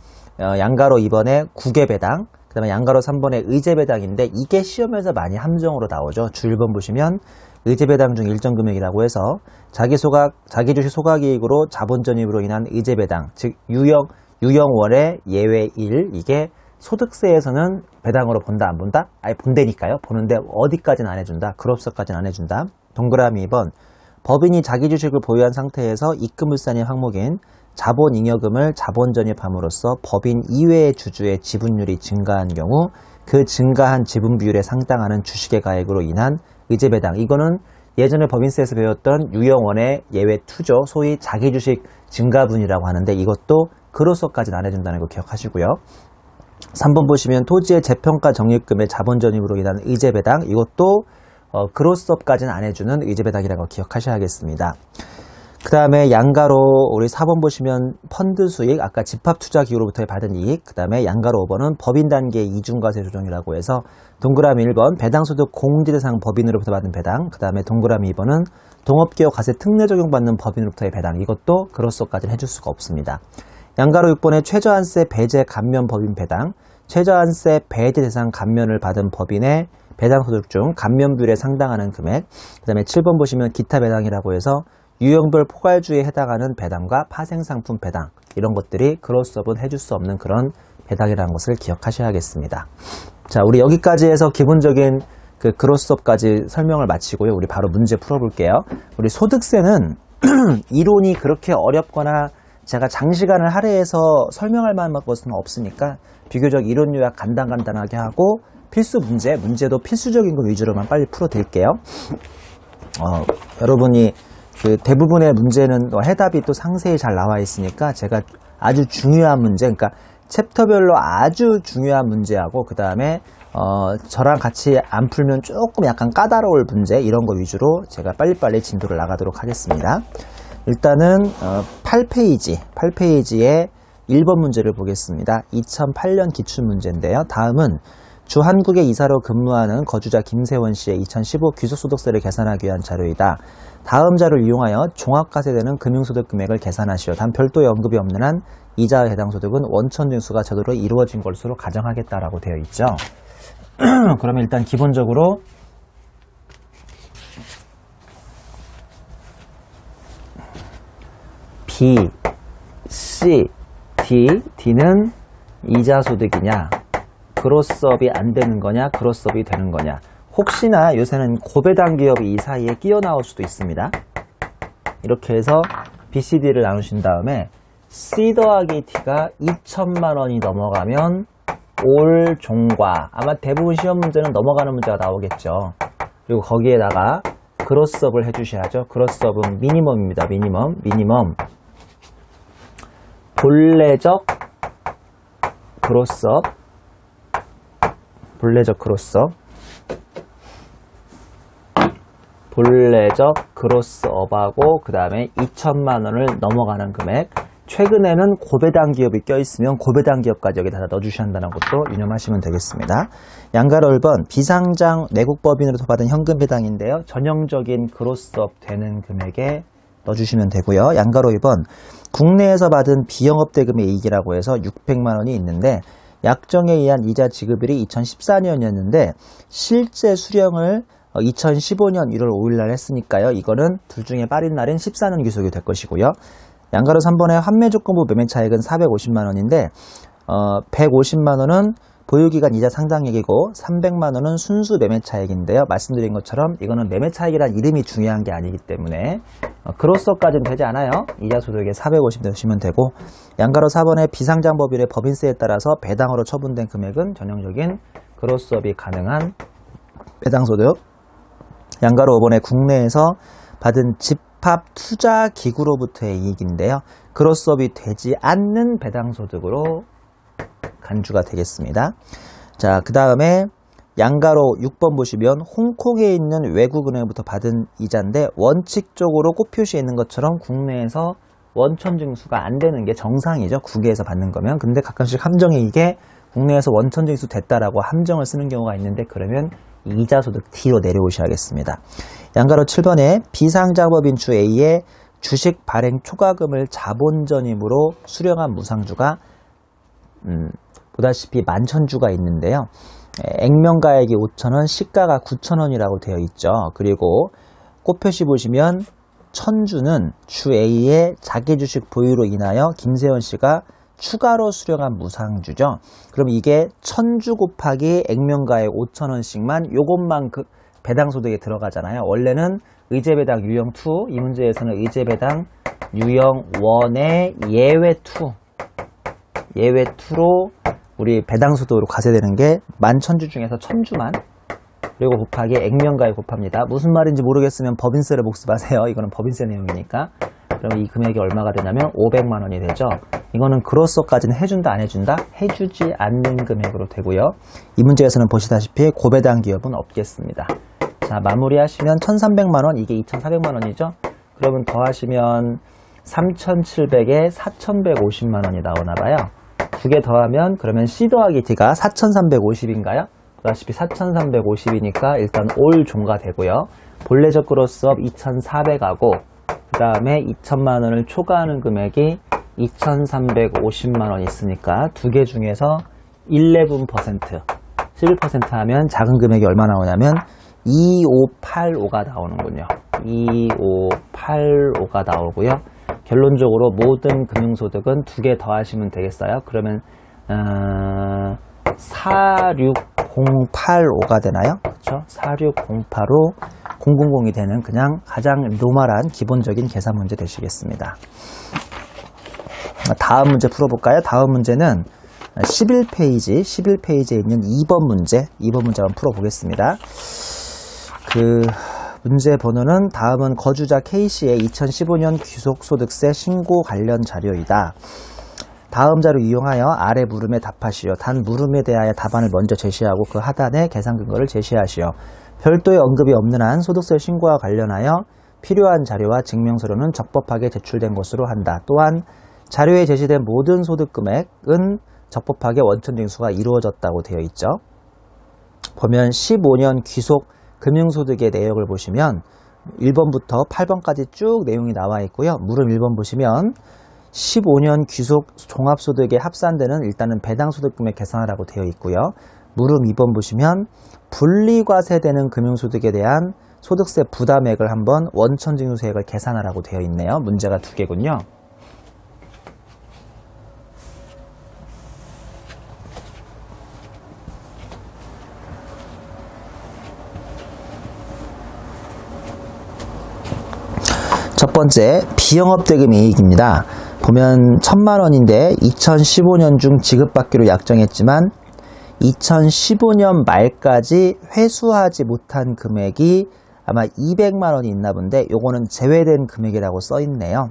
양가로 2번에 국외배당, 그 다음에 양가로 3번에 의제배당인데 이게 시험에서 많이 함정으로 나오죠. 주 1번 보시면 의제배당 중 일정 금액이라고 해서 자기 주식 소각이익으로 자본 전입으로 인한 의제배당, 즉 유형월의 예외 1, 이게 소득세에서는 배당으로 본다 안 본다? 아예 본다니까요. 보는데 어디까지는 안 해준다. 그룹서까지는 안 해준다. 동그라미 2번 법인이 자기 주식을 보유한 상태에서 입금물산의 항목인 자본 잉여금을 자본 전입함으로써 법인 이외의 주주의 지분율이 증가한 경우 그 증가한 지분 비율에 상당하는 주식의 가액으로 인한 의제배당. 이거는 예전에 법인세에서 배웠던 유형원의 예외 2죠. 소위 자기 주식 증가분이라고 하는데 이것도 그로서까지는 안 해준다는 거 기억하시고요. 3번 보시면 토지의 재평가 적립금의 자본 전입으로 인한 의제배당. 이것도 그로서까지는 안 해주는 의제배당이라는 거 기억하셔야겠습니다. 그 다음에 양가로 우리 4번 보시면 펀드 수익, 아까 집합투자기구로부터 받은 이익, 그 다음에 양가로 5번은 법인 단계의 이중과세 조정이라고 해서 동그라미 1번 배당소득 공제대상 법인으로부터 받은 배당, 그 다음에 동그라미 2번은 동업기업 과세 특례 적용받는 법인으로부터의 배당, 이것도 그로서까지는 해줄 수가 없습니다. 양가로 6번에 최저한세 배제 감면 법인 배당, 최저한세 배제 대상 감면을 받은 법인의 배당소득 중 감면 비율에 상당하는 금액, 그 다음에 7번 보시면 기타 배당이라고 해서 유형별 포괄주에 해당하는 배당과 파생상품 배당, 이런 것들이 그로서는 해줄 수 없는 그런 배당이라는 것을 기억하셔야겠습니다. 자, 우리 여기까지 해서 기본적인 그 그로서까지 설명을 마치고요. 우리 바로 문제 풀어볼게요. 우리 소득세는 이론이 그렇게 어렵거나 제가 장시간을 할애해서 설명할 만한 것은 없으니까 비교적 이론 요약 간단하게 하고 필수 문제도 필수적인 거 위주로만 빨리 풀어드릴게요. 여러분이 그 대부분의 문제는 해답이 또 상세히 잘 나와 있으니까 제가 아주 중요한 문제, 그러니까 챕터별로 아주 중요한 문제하고 그 다음에 저랑 같이 안 풀면 조금 약간 까다로울 문제, 이런 거 위주로 제가 빨리빨리 진도를 나가도록 하겠습니다. 일단은 8페이지에 1번 문제를 보겠습니다. 2008년 기출문제인데요. 다음은 주한국에 이사로 근무하는 거주자 김세원 씨의 2015 귀속소득세를 계산하기 위한 자료이다. 다음 자료를 이용하여 종합과세되는 금융소득 금액을 계산하시오. 단 별도의 언급이 없는 한 이자와 해당 소득은 원천 징수가 저절로 이루어진 것으로 가정하겠다라고 되어 있죠. 그러면 일단 기본적으로 B, C, D는 이자 소득이냐, 그로스업이 안 되는 거냐, 그로스업이 되는 거냐. 혹시나 요새는 고배당 기업이 이 사이에 끼어 나올 수도 있습니다. 이렇게 해서 B, C, D를 나누신 다음에 C 더하기 D가 2천만 원이 넘어가면 올 종과, 아마 대부분 시험 문제는 넘어가는 문제가 나오겠죠. 그리고 거기에다가 그로스업을 해주셔야죠. 그로스업은 미니멈입니다. 미니멈. 본래적 그로스업, 본래적 그로스업하고 그 다음에 2천만 원을 넘어가는 금액, 최근에는 고배당 기업이 껴있으면 고배당 기업까지 여기다 넣어주셔야 한다는 것도 유념하시면 되겠습니다. 양가로 1번 비상장 내국법인으로서 받은 현금 배당인데요. 전형적인 그로스업 되는 금액에 넣어주시면 되고요. 양가로 2번 국내에서 받은 비영업대금의 이익이라고 해서 600만 원이 있는데 약정에 의한 이자 지급일이 2014년이었는데 실제 수령을 2015년 1월 5일날 했으니까요. 이거는 둘 중에 빠른 날은 14년 귀속이 될 것이고요. 양가로 3번의 환매조건부 매매차익은 450만 원인데 150만 원은 보유기간 이자 상당액이고 300만 원은 순수 매매차익인데요. 말씀드린 것처럼 이거는 매매차익이란 이름이 중요한 게 아니기 때문에 그로서까지는 되지 않아요. 이자소득에 450 넣으시면 되고, 양가로 4번의 비상장법인의 법인세에 따라서 배당으로 처분된 금액은 전형적인 그로스업이 가능한 배당소득. 양가로 5번의 국내에서 받은 집합투자기구로부터의 이익인데요. 그로스업이 되지 않는 배당소득으로 간주가 되겠습니다. 자, 그 다음에 양가로 6번 보시면 홍콩에 있는 외국은행부터 받은 이자인데 원칙적으로 꼭 표시해 있는 것처럼 국내에서 원천징수가 안 되는 게 정상이죠. 국외에서 받는 거면. 근데 가끔씩 함정에 이게 국내에서 원천징수 됐다라고 함정을 쓰는 경우가 있는데 그러면 이자소득 D로 내려오셔야겠습니다. 양가로 7번에 비상장법인 주 A의 주식 발행 초과금을 자본전입으로 수령한 무상주가 보다시피 만천주가 있는데요. 액면가액이 5,000원, 시가가 9,000원이라고 되어 있죠. 그리고 꽃표시 보시면 천주는 주 A의 자기주식 보유로 인하여 김세현 씨가 추가로 수령한 무상주죠. 그럼 이게 천주 곱하기 액면가액 5,000원씩만 요것만 그 배당소득에 들어가잖아요. 원래는 의제배당 유형2, 이 문제에서는 의제배당 유형1의 예외2로 우리 배당소득으로 가세되는 게 11,000주 중에서 1,000주만, 그리고 곱하기 액면가액 곱합니다. 무슨 말인지 모르겠으면 법인세를 복습하세요. 이거는 법인세 내용이니까. 그럼 이 금액이 얼마가 되냐면 500만 원이 되죠. 이거는 그로서까지는 해준다 안 해준다? 해주지 않는 금액으로 되고요. 이 문제에서는 보시다시피 고배당 기업은 없겠습니다. 자, 마무리하시면 1,300만 원, 이게 2,400만 원이죠. 그러면 더하시면 3,700에 4,150만 원이 나오나 봐요. 두 개 더하면 그러면 C 더하기 D가 4,350인가요? 보다시피 4,350이니까 일단 올 종가 되고요. 본래 적그로스업 2,400하고 그 다음에 2,000만 원을 초과하는 금액이 2,350만 원 있으니까 두 개 중에서 11%, 11% 하면 작은 금액이 얼마 나오냐면 2585가 나오는군요. 2585가 나오고요. 결론적으로 모든 금융소득은 두 개 더하시면 되겠어요. 그러면 46085가 되나요? 그렇죠? 46085 000이 되는 그냥 가장 노멀한 기본적인 계산 문제 되시겠습니다. 다음 문제 풀어볼까요? 다음 문제는 11페이지에 있는 2번 문제 한번 풀어보겠습니다. 그 문제 번호는 다음은 거주자 K씨의 2015년 귀속소득세 신고 관련 자료이다. 다음 자료 이용하여 아래 물음에 답하시오. 단 물음에 대하여 답안을 먼저 제시하고 그 하단에 계산 근거를 제시하시오. 별도의 언급이 없는 한 소득세 신고와 관련하여 필요한 자료와 증명서류는 적법하게 제출된 것으로 한다. 또한 자료에 제시된 모든 소득 금액은 적법하게 원천 징수가 이루어졌다고 되어 있죠. 보면 15년 귀속 금융소득의 내역을 보시면 1번부터 8번까지 쭉 내용이 나와 있고요. 물음 1번 보시면 15년 귀속 종합소득에 합산되는 일단은 배당소득금액 계산하라고 되어 있고요. 물음 2번 보시면 분리과세되는 금융소득에 대한 소득세 부담액을 한번 원천징수세액을 계산하라고 되어 있네요. 문제가 두 개군요. 첫 번째, 비영업대금 이익입니다. 보면 1,000만 원인데 2015년 중 지급받기로 약정했지만 2015년 말까지 회수하지 못한 금액이 아마 200만 원이 있나 본데 요거는 제외된 금액이라고 써 있네요.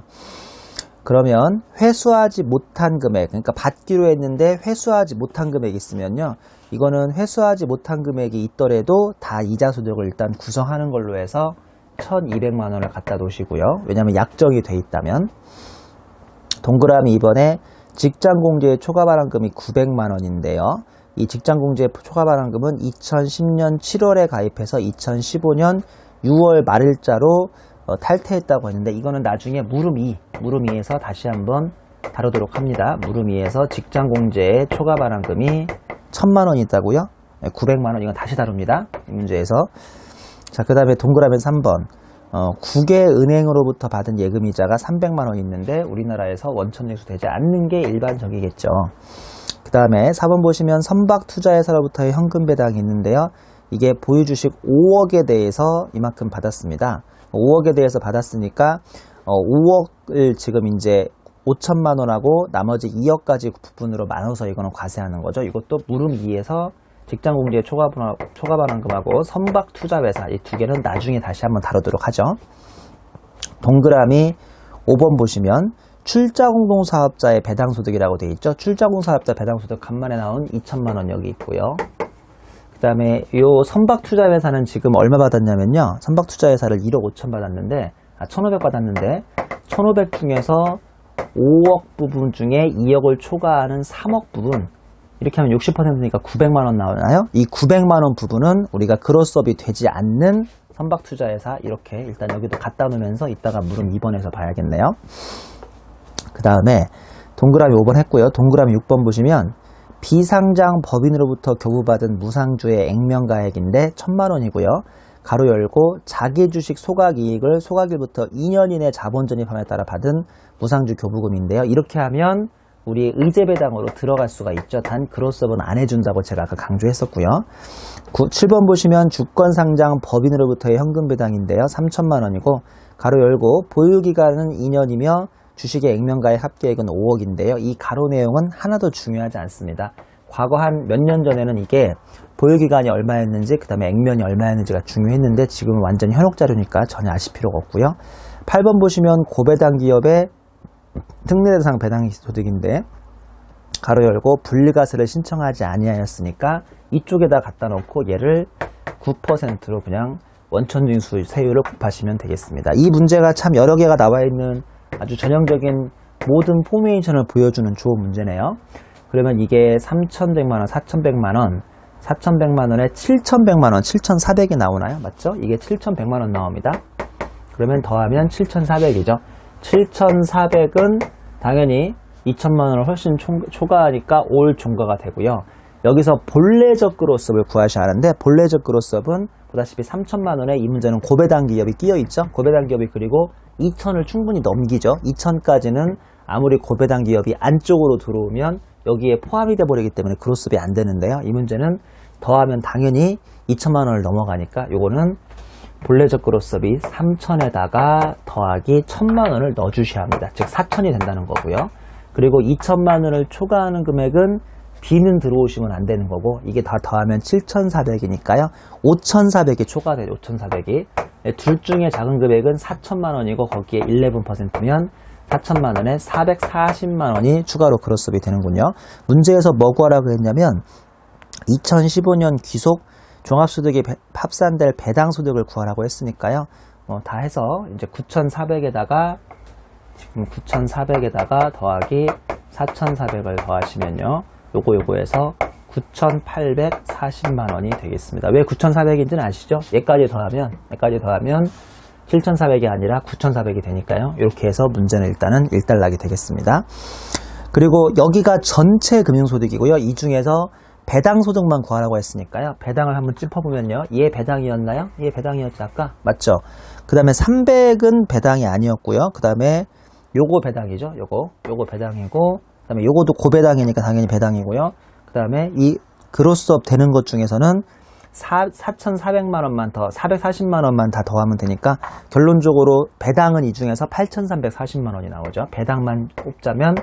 그러면 회수하지 못한 금액, 그러니까 받기로 했는데 회수하지 못한 금액이 있으면요. 이거는 회수하지 못한 금액이 있더라도 다 이자 소득을 일단 구성하는 걸로 해서 1,200만 원을 갖다 놓으시고요. 왜냐하면 약정이 돼 있다면. 동그라미 2번에 직장공제의 초과발행금이 900만 원인데요. 이 직장공제의 초과발행금은 2010년 7월에 가입해서 2015년 6월 말일자로 탈퇴했다고 했는데 이거는 나중에 물음 2에서 다시 한번 다루도록 합니다. 물음 2에서 직장공제의 초과발행금이 1,000만 원이 있다고요? 900만 원 이건 다시 다룹니다. 이 문제에서. 자, 그 다음에 동그라미 3번. 국외 은행으로부터 받은 예금이자가 300만 원 있는데 우리나라에서 원천징수 되지 않는 게 일반적이겠죠. 그 다음에 4번 보시면 선박투자회사로부터의 현금 배당이 있는데요. 이게 보유주식 5억에 대해서 이만큼 받았습니다. 5억에 대해서 받았으니까 5억을 지금 이제 5천만 원하고 나머지 2억까지 부분으로 나눠서 이거는 과세하는 거죠. 이것도 물음 2에서 직장공제 초과발행금하고 선박투자회사 이 두 개는 나중에 다시 한번 다루도록 하죠. 동그라미 5번 보시면 출자공동사업자의 배당소득이라고 되어 있죠. 출자공사업자 배당소득 간만에 나온 2천만 원 여기 있고요. 그 다음에 이 선박투자회사는 지금 얼마 받았냐면요. 선박투자회사를 1억 5천 받았는데 1,500 받았는데 1,500 중에서 5억 부분 중에 2억을 초과하는 3억 부분 이렇게 하면 60%니까 900만 원 나오나요? 이 900만 원 부분은 우리가 그로스업이 되지 않는 선박투자회사 이렇게 일단 여기도 갖다 놓으면서 이따가 물음 2번에서 봐야겠네요. 그 다음에 동그라미 5번 했고요. 동그라미 6번 보시면 비상장 법인으로부터 교부받은 무상주의 액면가액인데 1,000만원이고요. 가로 열고 자기 주식 소각이익을 소각일부터 2년 이내 자본 전입함에 따라 받은 무상주 교부금인데요. 이렇게 하면 우리 의제배당으로 들어갈 수가 있죠. 단 그로스업은 안 해준다고 제가 아까 강조했었고요. 7번 보시면 주권상장 법인으로부터의 현금배당인데요. 3,000만원이고 가로 열고 보유기간은 2년이며 주식의 액면가액 합계액은 5억인데요. 이 가로 내용은 하나도 중요하지 않습니다. 과거 한 몇 년 전에는 이게 보유기간이 얼마였는지 그 다음에 액면이 얼마였는지가 중요했는데 지금은 완전히 현혹자료니까 전혀 아실 필요가 없고요. 8번 보시면 고배당 기업의 특례대상 배당소득인데 가로 열고 분리과세를 신청하지 아니하였으니까 이쪽에다 갖다 놓고 얘를 9%로 그냥 원천징수 세율을 곱하시면 되겠습니다. 이 문제가 참 여러 개가 나와 있는 아주 전형적인 모든 포메이션을 보여주는 좋은 문제네요. 그러면 이게 3,100만원, 4,100만원, 4,100만원에 7,100만원, 7,400이 나오나요? 맞죠? 이게 7,100만원 나옵니다. 그러면 더하면 7,400이죠. 7,400은 당연히 2,000만원을 훨씬 초과하니까 올 종가가 되고요. 여기서 본래적 그로스업을 구하셔야 하는데 본래적 그로스업은 보다시피 3,000만원에 이 문제는 고배당 기업이 끼어있죠. 고배당 기업이 그리고 2,000을 충분히 넘기죠. 2,000까지는 아무리 고배당 기업이 안쪽으로 들어오면 여기에 포함이 돼버리기 때문에 그로스업이 안 되는데요. 이 문제는 더하면 당연히 2,000만원을 넘어가니까 요거는 본래적 그로스업이 3,000에다가 더하기 1,000만원을 넣어주셔야 합니다. 즉 4,000이 된다는 거고요. 그리고 2,000만원을 초과하는 금액은 B는 들어오시면 안 되는 거고 이게 다 더하면 7,400이니까요. 5,400이 초과돼요. 5,400이. 둘 중에 작은 금액은 4,000만원이고 거기에 11%면 4,000만원에 440만원이 추가로 그로스업이 되는군요. 문제에서 뭐 구하라고 했냐면 2015년 귀속 종합소득이 합산될 배당소득을 구하라고 했으니까요. 다 해서 이제 9,400에다가 지금 9,400에다가 더하기 4,400을 더하시면요. 요거에서 9,840만원이 되겠습니다. 왜 9,400인지는 아시죠? 얘까지 더하면 7,400이 아니라 9,400이 되니까요. 이렇게 해서 문제는 일단은 일단락이 되겠습니다. 그리고 여기가 전체 금융소득이고요. 이 중에서 배당소득만 구하라고 했으니까요. 배당을 한번 짚어보면요. 얘 배당이었나요? 얘 배당이었죠 아까? 맞죠? 그 다음에 300은 배당이 아니었고요. 그 다음에 요거 배당이죠. 요거 배당이고 그 다음에 요거도 고배당이니까 당연히 배당이고요. 그 다음에 이 그로스업 되는 것 중에서는 4,400만원만 더 440만원만 다 더하면 되니까 결론적으로 배당은 이 중에서 8,340만원이 나오죠. 배당만 꼽자면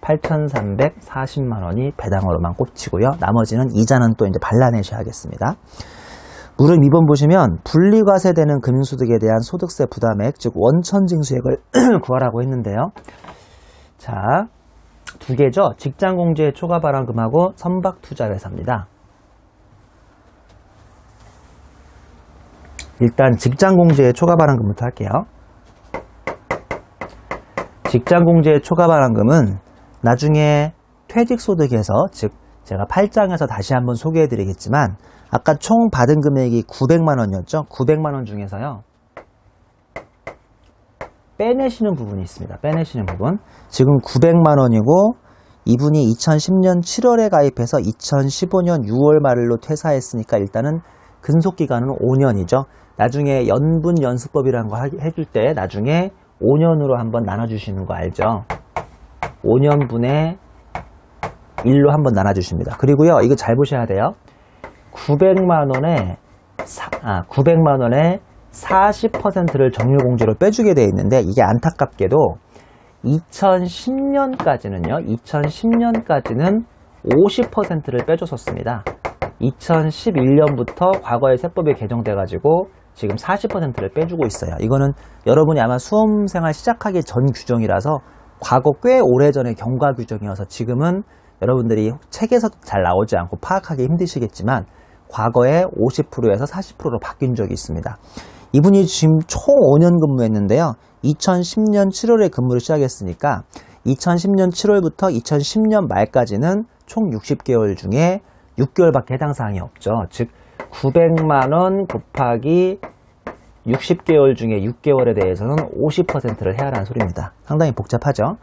8,340만원이 배당으로만 꼽히고요. 나머지는 이자는 또 이제 발라내셔야겠습니다. 무릎 2번 보시면 분리과세되는 금융소득에 대한 소득세 부담액, 즉 원천징수액을 구하라고 했는데요. 자, 두 개죠. 직장공제의 초과발행금하고 선박투자회사입니다. 일단 직장공제의 초과발행금부터 할게요. 직장공제의 초과발행금은 나중에 퇴직소득에서, 즉 제가 8장에서 다시 한번 소개해드리겠지만 아까 총 받은 금액이 900만원이었죠. 900만원 중에서요. 빼내시는 부분이 있습니다. 빼내시는 부분. 지금 900만원이고 이분이 2010년 7월에 가입해서 2015년 6월 말로 퇴사했으니까 일단은 근속기간은 5년이죠. 나중에 연분연수법이라는 거 해줄 때 나중에 5년으로 한번 나눠주시는 거 알죠? 5년분의 1로 한번 나눠주십니다. 그리고요, 이거 잘 보셔야 돼요. 900만원에 40%를 정유공제로 빼주게 되어 있는데 이게 안타깝게도 2010년까지는 50%를 빼줬었습니다. 2011년부터 과거의 세법이 개정돼가지고 지금 40%를 빼주고 있어요. 이거는 여러분이 아마 수험생활 시작하기 전 규정이라서 과거 꽤 오래전의 경과 규정이어서 지금은 여러분들이 책에서 잘 나오지 않고 파악하기 힘드시겠지만 과거에 50%에서 40%로 바뀐 적이 있습니다. 이분이 지금 총 5년 근무했는데요. 2010년 7월에 근무를 시작했으니까 2010년 7월부터 2010년 말까지는 총 60개월 중에 6개월밖에 해당 사항이 없죠. 즉 900만원 곱하기 60개월 중에 6개월에 대해서는 50%를 해야 하는 소리입니다. 상당히 복잡하죠.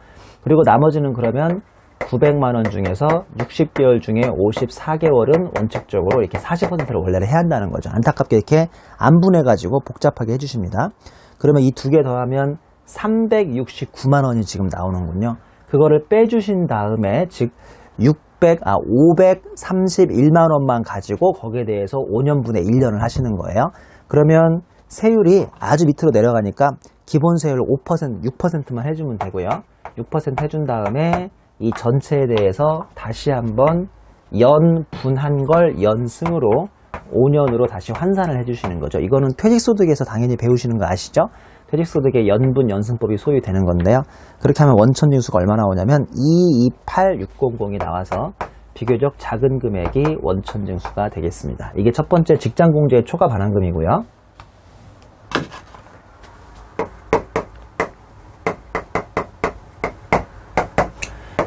그리고 나머지는 그러면 900만원 중에서 60개월 중에 54개월은 원칙적으로 이렇게 40%를 원래는 해야 한다는 거죠. 안타깝게 이렇게 안 분해가지고 복잡하게 해주십니다. 그러면 이 두 개 더하면 369만원이 지금 나오는군요. 그거를 빼주신 다음에 즉 531만원만 가지고 거기에 대해서 5년분의 1년을 하시는 거예요. 그러면 세율이 아주 밑으로 내려가니까 기본 세율 5%, 6%만 해주면 되고요. 6% 해준 다음에 이 전체에 대해서 다시 한번 연분한 걸 연승으로 5년으로 다시 환산을 해주시는 거죠. 이거는 퇴직소득에서 당연히 배우시는 거 아시죠? 퇴직소득의 연분 연승법이 소유되는 건데요. 그렇게 하면 원천징수가 얼마 나오냐면 228600이 나와서 비교적 작은 금액이 원천징수가 되겠습니다. 이게 첫 번째 직장공제의 초과 반환금이고요.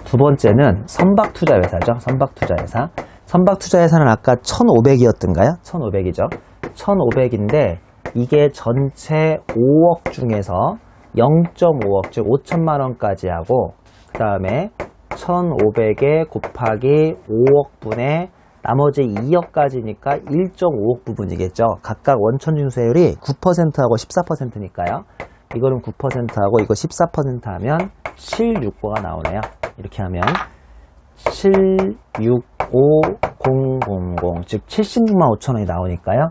두 번째는 선박투자회사죠. 선박투자회사. 선박투자회사는 아까 1,500이었던가요? 1,500이죠. 1,500인데 이게 전체 5억 중에서 0.5억, 즉 5천만 원까지 하고 그 다음에 1,500에 곱하기 5억 분의 나머지 2억까지니까 1.5억 부분이겠죠. 각각 원천징수세율이 9%하고 14%니까요. 이거는 9%하고 이거 14% 하면 765가 나오네요. 이렇게 하면 765000, 즉 76만 5천원이 나오니까요.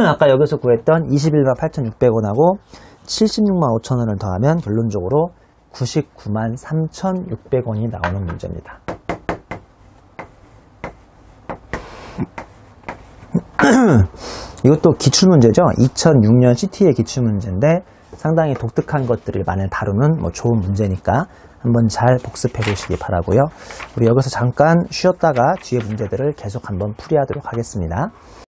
아까 여기서 구했던 21만 8,600원하고 76만 5천원을 더하면 결론적으로 99만 3,600원이 나오는 문제입니다. 이것도 기출문제죠. 2006년 CT의 기출문제인데 상당히 독특한 것들을 많이 다루는 좋은 문제니까 한번 잘 복습해 보시기 바라고요. 우리 여기서 잠깐 쉬었다가 뒤에 문제들을 계속 한번 풀이하도록 하겠습니다.